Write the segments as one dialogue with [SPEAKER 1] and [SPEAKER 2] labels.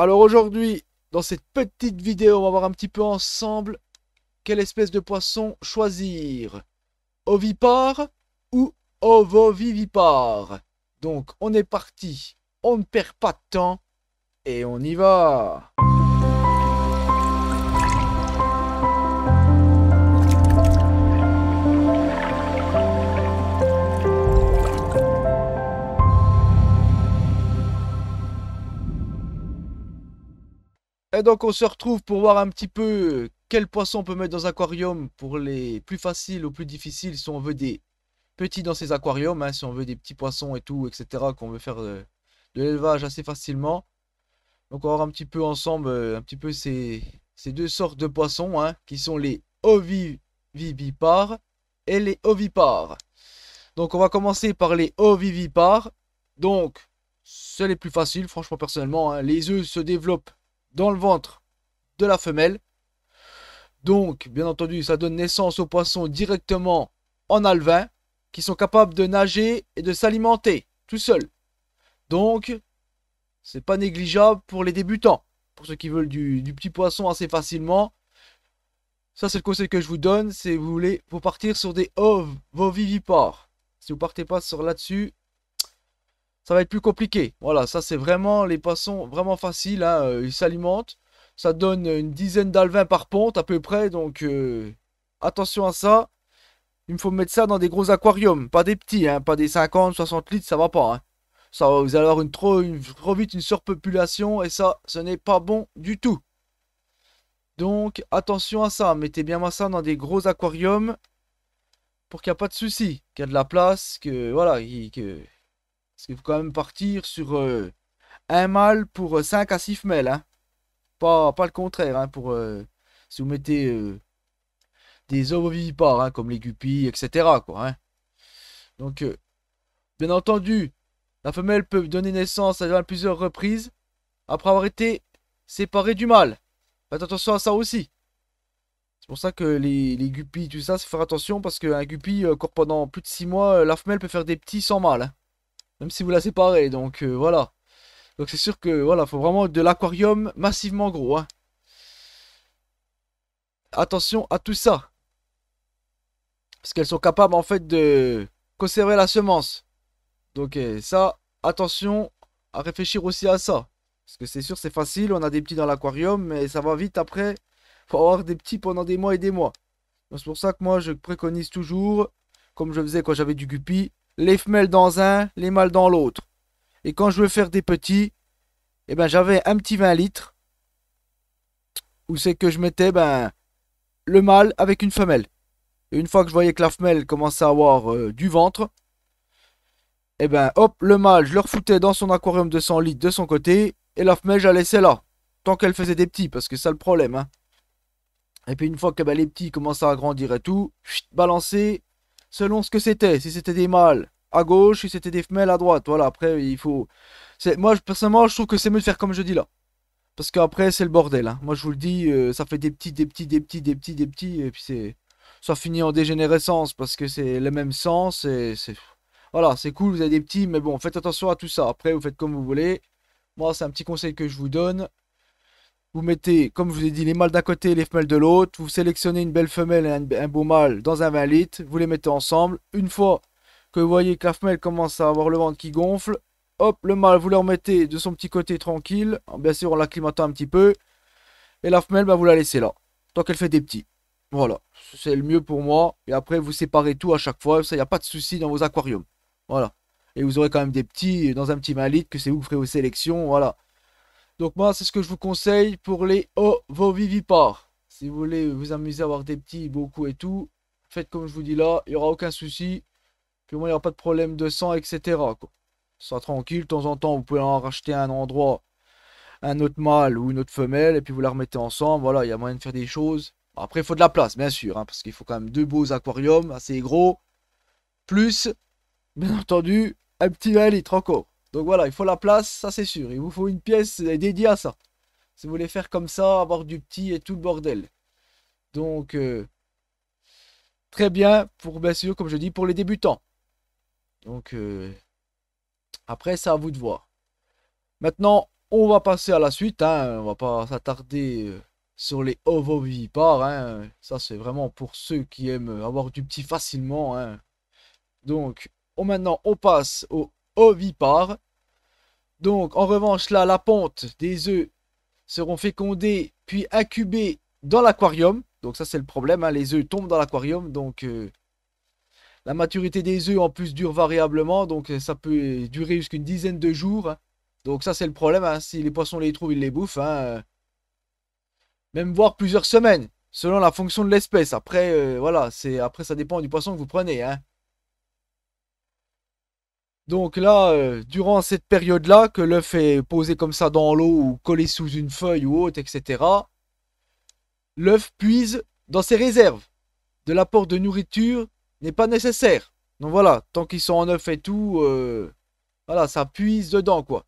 [SPEAKER 1] Alors aujourd'hui, dans cette petite vidéo, on va voir un petit peu ensemble quelle espèce de poisson choisir. Ovipare ou ovovivipare. Donc on est parti, on ne perd pas de temps et on y va. Et donc on se retrouve pour voir un petit peu quel poisson on peut mettre dans un aquarium pour les plus faciles ou plus difficiles si on veut des petits dans ces aquariums, hein, si on veut des petits poissons et tout, etc. Qu'on veut faire de l'élevage assez facilement. Donc on va voir un petit peu ensemble un petit peu ces deux sortes de poissons, hein, qui sont les ovivipares et les ovipares. Donc on va commencer par les ovivipares. Donc c'est les plus faciles, franchement personnellement, hein. Les œufs se développent dans le ventre de la femelle. Donc, bien entendu, ça donne naissance aux poissons directement en alevin, qui sont capables de nager et de s'alimenter tout seuls. Donc, c'est pas négligeable pour les débutants. Pour ceux qui veulent du petit poisson assez facilement. Ça, c'est le conseil que je vous donne. C'est vous voulez, faut partir sur des ovovivipares. Si vous partez pas sur là-dessus, ça va être plus compliqué. Voilà, ça c'est vraiment les poissons vraiment faciles, hein, ils s'alimentent. Ça donne une dizaine d'alevins par ponte à peu près. Donc, attention à ça. Il me faut mettre ça dans des gros aquariums. Pas des petits, hein, pas des 50, 60 litres, ça va pas, hein. Ça, vous allez avoir trop vite une surpopulation et ça, ce n'est pas bon du tout. Donc, attention à ça. Mettez bien ça dans des gros aquariums pour qu'il n'y a pas de souci, qu'il y a de la place, que voilà, parce qu'il faut quand même partir sur un mâle pour 5 à 6 femelles, hein. Pas le contraire, hein, pour si vous mettez des ovovivipares, hein, comme les guppies, etc., quoi, hein. Donc, bien entendu, la femelle peut donner naissance à plusieurs reprises après avoir été séparée du mâle. Faites attention à ça aussi. C'est pour ça que les guppies, tout ça, faut faire attention parce qu'un guppy, encore pendant plus de 6 mois, la femelle peut faire des petits sans mâle, hein, même si vous la séparez. Donc voilà. Donc c'est sûr que voilà, faut vraiment de l'aquarium massivement gros, hein. Attention à tout ça. Parce qu'elles sont capables en fait de conserver la semence. Donc ça, attention à réfléchir aussi à ça. Parce que c'est sûr, c'est facile, on a des petits dans l'aquarium, mais ça va vite après. Faut avoir des petits pendant des mois et des mois. Donc c'est pour ça que moi, je préconise toujours, comme je faisais quand j'avais du guppy, les femelles dans un, les mâles dans l'autre. Et quand je veux faire des petits, eh ben, j'avais un petit 20 litres, où c'est que je mettais le mâle avec une femelle. Et une fois que je voyais que la femelle commençait à avoir du ventre, et ben hop, le mâle, je le refoutais dans son aquarium de 100 litres de son côté, et la femelle, je la laissais là. Tant qu'elle faisait des petits, parce que c'est ça le problème, hein. Et puis une fois que les petits commençaient à grandir et tout, chut, balancer selon ce que c'était. Si c'était des mâles à gauche, si c'était des femelles à droite. Voilà, après, il faut. Moi, personnellement, je trouve que c'est mieux de faire comme je dis là. Parce qu'après, c'est le bordel, hein. Moi, je vous le dis, ça fait des petits, des petits, des petits, des petits, des petits, et puis c'est. Ça finit en dégénérescence parce que c'est le même sens. Voilà, c'est cool, vous avez des petits, mais bon, faites attention à tout ça. Après, vous faites comme vous voulez. Moi, c'est un petit conseil que je vous donne. Vous mettez, comme je vous ai dit, les mâles d'un côté et les femelles de l'autre. Vous sélectionnez une belle femelle et un beau mâle dans un 20 litres. Vous les mettez ensemble. Une fois que vous voyez que la femelle commence à avoir le ventre qui gonfle, hop, le mâle, vous le remettez de son petit côté tranquille. Bien sûr, en l'acclimatant un petit peu. Et la femelle, vous la laissez là. Tant qu'elle fait des petits. Voilà. C'est le mieux pour moi. Et après, vous séparez tout à chaque fois. Ça, il n'y a pas de souci dans vos aquariums. Voilà. Et vous aurez quand même des petits dans un petit 20 litres que c'est vous qui ferez vos sélections. Voilà. Donc moi, c'est ce que je vous conseille pour les ovovivipares. Si vous voulez vous amuser à avoir des petits, beaucoup et tout, faites comme je vous dis là, il n'y aura aucun souci. Puis au moins, il n'y aura pas de problème de sang, etc., quoi. Ça sera tranquille, de temps en temps, vous pouvez en racheter un endroit, un autre mâle ou une autre femelle, et puis vous la remettez ensemble. Voilà, il y a moyen de faire des choses. Après, il faut de la place, bien sûr, hein, parce qu'il faut quand même deux beaux aquariums assez gros, plus, bien entendu, un petit 20 litres encore. Donc voilà, il faut la place, ça c'est sûr. Il vous faut une pièce dédiée à ça. Si vous voulez faire comme ça, avoir du petit et tout le bordel. Donc, très bien pour, bien sûr, comme je dis, pour les débutants. Donc, après, c'est à vous de voir. Maintenant, On va passer à la suite, hein. On va pas s'attarder sur les ovovivipares, hein. Ça, c'est vraiment pour ceux qui aiment avoir du petit facilement, hein. Donc, maintenant, on passe aux ovipares. Donc, en revanche, là, la ponte des œufs seront fécondés puis incubés dans l'aquarium. Donc, ça, c'est le problème, hein. Les œufs tombent dans l'aquarium. Donc, la maturité des œufs, en plus, dure variablement. Donc, ça peut durer jusqu'à une dizaine de jours, hein. Donc, ça, c'est le problème, hein. Si les poissons les trouvent, ils les bouffent, hein. Même voire plusieurs semaines, selon la fonction de l'espèce. Après, voilà, après, ça dépend du poisson que vous prenez, hein. Donc là, durant cette période-là, que l'œuf est posé comme ça dans l'eau ou collé sous une feuille ou autre, etc., l'œuf puise dans ses réserves. De l'apport de nourriture n'est pas nécessaire. Donc voilà, tant qu'ils sont en œuf et tout, voilà, ça puise dedans, quoi.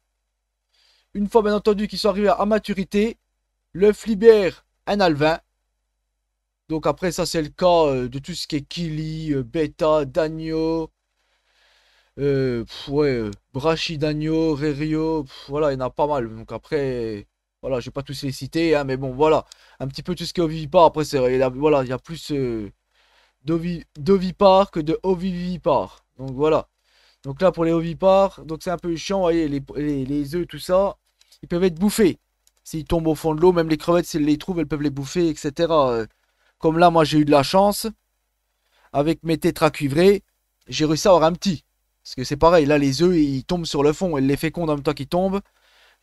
[SPEAKER 1] Une fois, bien entendu, qu'ils sont arrivés à maturité, l'œuf libère un alevin. Donc après, ça, c'est le cas de tout ce qui est kili, bêta, d'agneau, ouais, brachydagneau, rerio, voilà, il y en a pas mal. Donc après, voilà, je vais pas tous les citer, hein, mais bon, voilà, un petit peu tout ce qui est ovipare. Après, voilà, il y a plus d'ovipares que de ovivipares. Donc voilà. Donc là, pour les ovipares, donc c'est un peu chiant, vous voyez, les œufs, tout ça, ils peuvent être bouffés. S'ils tombent au fond de l'eau, même les crevettes, si elles les trouvent, elles peuvent les bouffer, etc. Comme là, moi, j'ai eu de la chance. Avec mes tétras cuivrés, j'ai réussi à avoir un petit. Parce que c'est pareil, là, les œufs, ils tombent sur le fond. Elles les fécondent en même temps qu'ils tombent.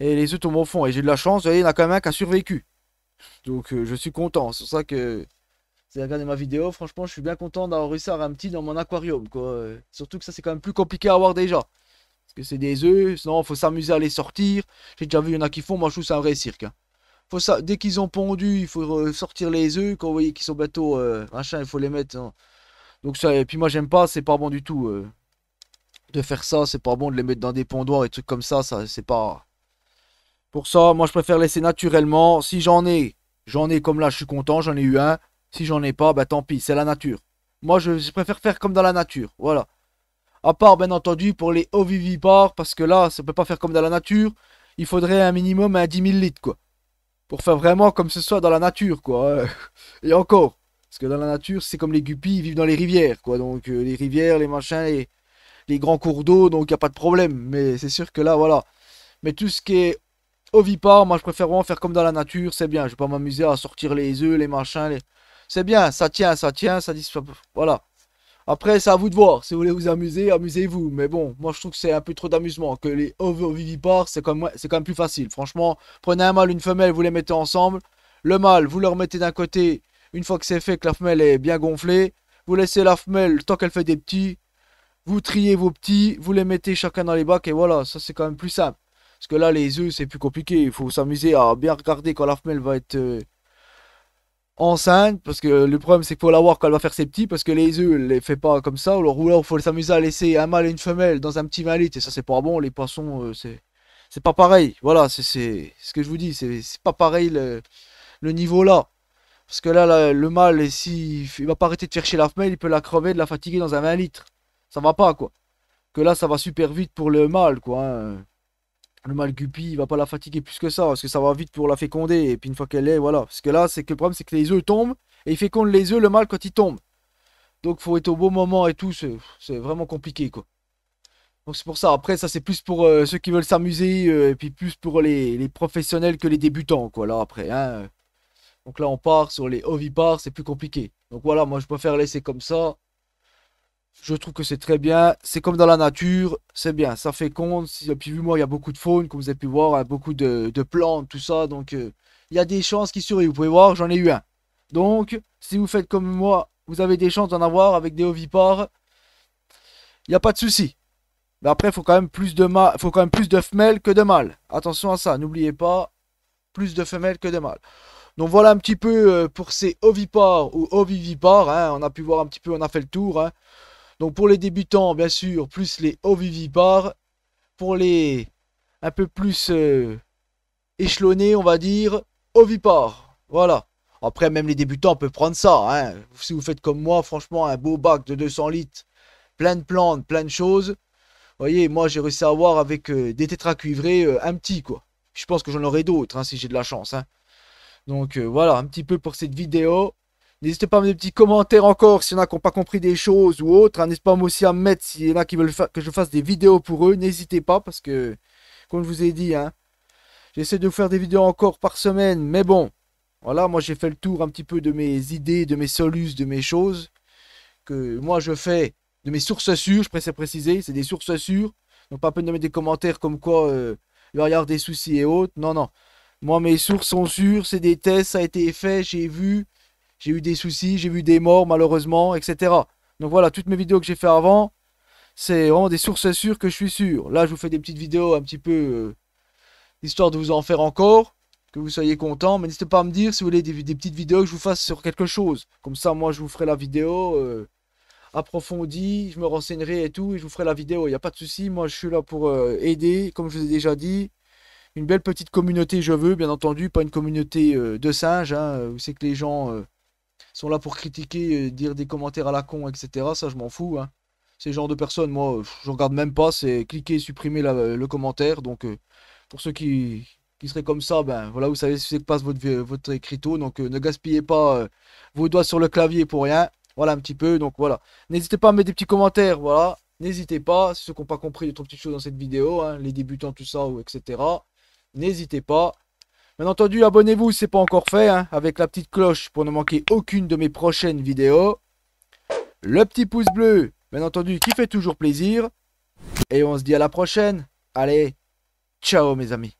[SPEAKER 1] Et les œufs tombent au fond. Et j'ai eu de la chance, vous voyez, il y en a quand même un qui a survécu. Donc, je suis content. C'est pour ça que, si vous regardez ma vidéo, franchement, je suis bien content d'avoir réussi à avoir un petit dans mon aquarium, quoi. Surtout que ça, c'est quand même plus compliqué à avoir déjà. Parce que c'est des œufs, sinon, il faut s'amuser à les sortir. J'ai déjà vu, il y en a qui font, moi, je trouve que c'est un vrai cirque, hein. Faut ça, dès qu'ils ont pondu, il faut sortir les œufs. Quand vous voyez qu'ils sont bateaux, machin, il faut les mettre, hein. Donc ça, et puis moi j'aime pas, c'est pas bon du tout de faire ça, c'est pas bon de les mettre dans des pondoirs et trucs comme ça c'est pas. Pour ça, moi je préfère laisser naturellement. Si j'en ai comme là, je suis content, j'en ai eu un. Si j'en ai pas, bah tant pis, c'est la nature. Moi je préfère faire comme dans la nature, voilà. À part bien entendu pour les ovivipares, parce que là, ça peut pas faire comme dans la nature. Il faudrait un minimum à 10 000 litres, quoi. Pour faire vraiment comme ce soit dans la nature, quoi. Et encore. Parce que dans la nature, c'est comme les guppies, ils vivent dans les rivières, quoi. Donc les rivières, les machins, les grands cours d'eau, donc il n'y a pas de problème. Mais c'est sûr que là, voilà. Mais tout ce qui est ovipare, moi je préfère vraiment faire comme dans la nature, c'est bien. Je vais pas m'amuser à sortir les œufs, les machins. C'est bien, ça tient, ça dit. Voilà. Après, c'est à vous de voir. Si vous voulez vous amuser, amusez-vous. Mais bon, moi je trouve que c'est un peu trop d'amusement. Que les ovovivipares, c'est quand même plus facile. Franchement, prenez un mâle, une femelle, vous les mettez ensemble. Le mâle, vous le remettez d'un côté. Une fois que c'est fait, que la femelle est bien gonflée, vous laissez la femelle tant qu'elle fait des petits. Vous triez vos petits, vous les mettez chacun dans les bacs et voilà, ça c'est quand même plus simple. Parce que là, les œufs, c'est plus compliqué. Il faut s'amuser à bien regarder quand la femelle va être enceinte. Parce que le problème, c'est qu'il faut la voir quand elle va faire ses petits. Parce que les œufs, elle les fait pas comme ça. Ou alors, il faut s'amuser à laisser un mâle et une femelle dans un petit 20 litres. Et ça, c'est pas bon. Les poissons, c'est pas pareil. Voilà, c'est ce que je vous dis. C'est pas pareil le niveau là. Parce que là, le mâle, si il va pas arrêter de faire chier la femelle, il peut la crever, de la fatiguer dans un 20 litres. Ça va pas, quoi. Que là, ça va super vite pour le mâle, quoi, hein. Le mâle guppy, il va pas la fatiguer plus que ça, parce que ça va vite pour la féconder. Et puis une fois qu'elle est, voilà. Parce que là, c'est que le problème, c'est que les œufs tombent, et il féconde les œufs, le mâle, quand il tombe. Donc, faut être au bon moment et tout, c'est vraiment compliqué, quoi. Donc, c'est pour ça. Après, ça, c'est plus pour ceux qui veulent s'amuser, et puis plus pour les professionnels que les débutants, quoi, là, après, hein. Donc là, on part sur les ovipares, c'est plus compliqué. Donc voilà, moi, je préfère laisser comme ça. Je trouve que c'est très bien. C'est comme dans la nature, c'est bien. Ça féconde. Et puis, vu moi, il y a beaucoup de faune, comme vous avez pu voir, hein, beaucoup de plantes, tout ça. Donc, il y a des chances qui survivent. Vous pouvez voir, j'en ai eu un. Donc, si vous faites comme moi, vous avez des chances d'en avoir avec des ovipares, il n'y a pas de souci. Mais après, il faut quand même faut quand même plus de femelles que de mâles. Attention à ça, n'oubliez pas, plus de femelles que de mâles. Donc voilà un petit peu pour ces ovipares ou ovivipares, hein. On a pu voir un petit peu, on a fait le tour, hein. Donc pour les débutants, bien sûr, plus les ovivipares. Pour les un peu plus échelonnés, on va dire, ovipares. Voilà. Après, même les débutants peuvent prendre ça, hein. Si vous faites comme moi, franchement, un beau bac de 200 litres, plein de plantes, plein de choses. Vous voyez, moi j'ai réussi à avoir avec des tétras cuivrés un petit, quoi. Je pense que j'en aurai d'autres, hein, si j'ai de la chance, hein. Donc voilà, un petit peu pour cette vidéo. N'hésitez pas à mettre des petits commentaires encore s'il y en a qui n'ont pas compris des choses ou autres, hein. N'hésitez pas aussi à me mettre s'il y en a qui veulent que je fasse des vidéos pour eux. N'hésitez pas parce que, comme je vous ai dit, hein, j'essaie de vous faire des vidéos encore par semaine. Mais bon, voilà, moi j'ai fait le tour un petit peu de mes idées, de mes solus, de mes choses que moi je fais, de mes sources sûres, je préfère préciser, c'est des sources sûres. Donc pas peine de mettre des commentaires comme quoi il va y avoir des soucis et autres. Non, non. Moi mes sources sont sûres, c'est des tests, ça a été fait, j'ai vu. J'ai eu des soucis, j'ai vu des morts malheureusement, etc. Donc voilà, toutes mes vidéos que j'ai fait avant, c'est vraiment des sources sûres que je suis sûr. Là, je vous fais des petites vidéos un petit peu histoire de vous en faire encore, que vous soyez content. Mais n'hésitez pas à me dire si vous voulez des petites vidéos que je vous fasse sur quelque chose. Comme ça, moi, je vous ferai la vidéo approfondie, je me renseignerai et tout, et je vous ferai la vidéo. Il n'y a pas de souci, moi, je suis là pour aider, comme je vous ai déjà dit. Une belle petite communauté, je veux, bien entendu, pas une communauté de singes, hein, où c'est que les gens sont là pour critiquer, dire des commentaires à la con, etc. Ça, je m'en fous, hein. Ces genres de personnes, moi, je regarde même pas, c'est cliquer, supprimer le commentaire. Donc, pour ceux qui seraient comme ça, ben voilà, vous savez ce que passe votre écriteau. Donc, ne gaspillez pas vos doigts sur le clavier pour rien. Voilà un petit peu. Donc, voilà. N'hésitez pas à mettre des petits commentaires, voilà. N'hésitez pas, ceux qui n'ont pas compris les trop petites choses dans cette vidéo, hein, les débutants, tout ça, ou etc. N'hésitez pas. Bien entendu, abonnez-vous si ce n'est pas encore fait, hein, avec la petite cloche pour ne manquer aucune de mes prochaines vidéos. Le petit pouce bleu, bien entendu, qui fait toujours plaisir. Et on se dit à la prochaine. Allez, ciao mes amis.